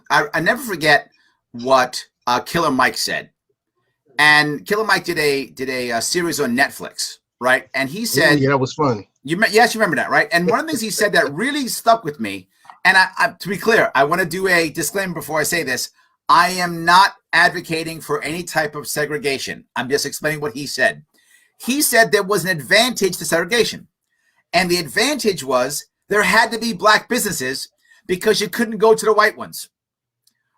I never forget what Killer Mike said. And Killer Mike did a series on Netflix, right? And he Oh said, yeah, that was fun. yes, you remember that, right? And one of the things he said that really stuck with me, and to be clear, I want to do a disclaimer before I say this. I am not advocating for any type of segregation. I'm just explaining what he said. He said there was an advantage to segregation. And the advantage was there had to be black businesses because you couldn't go to the white ones,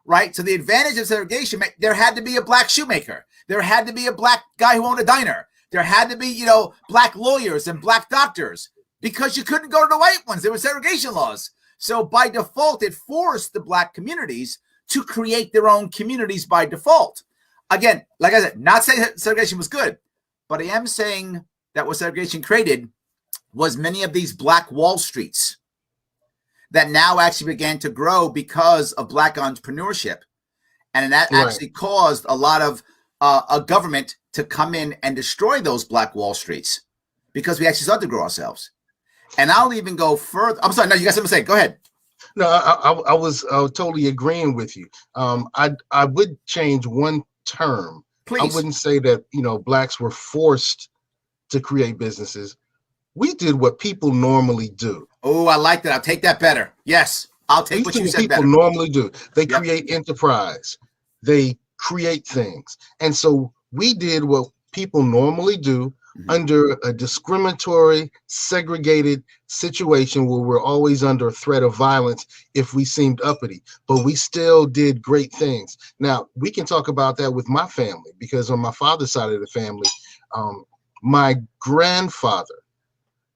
right? So the advantage of segregation, there had to be a black shoemaker. There had to be a black guy who owned a diner. There had to be, black lawyers and black doctors because you couldn't go to the white ones. There were segregation laws. So by default, it forced the black communities to create their own communities by default. Again, like I said, not saying segregation was good, but I am saying that what segregation created was many of these black Wall Streets that now actually began to grow because of black entrepreneurship. And that actually caused a lot of a government to come in and destroy those black Wall Streets because we actually started to grow ourselves. And I'll even go further. I'm sorry. No, you got something to say. Go ahead. No, I was totally agreeing with you. I would change one term. Please. I wouldn't say that, blacks were forced to create businesses. We did what people normally do. Oh, I like that. I'll take that better. Yes, I'll take what you said better. People normally do. They create enterprise. They create things. And so we did what people normally do under a discriminatory, segregated situation where we're always under a threat of violence if we seemed uppity, but we still did great things. Now, we can talk about that with my family, because on my father's side of the family, my grandfather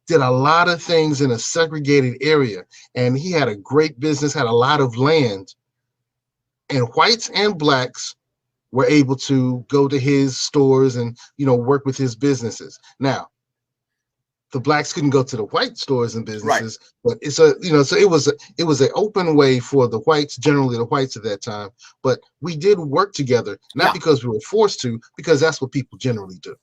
did a lot of things in a segregated area, and he had a great business, had a lot of land, and whites and blacks were able to go to his stores and, work with his businesses. Now, the blacks couldn't go to the white stores and businesses, but it's so it was an open way for the whites, generally the whites at that time. But we did work together, not because we were forced to, because that's what people generally do.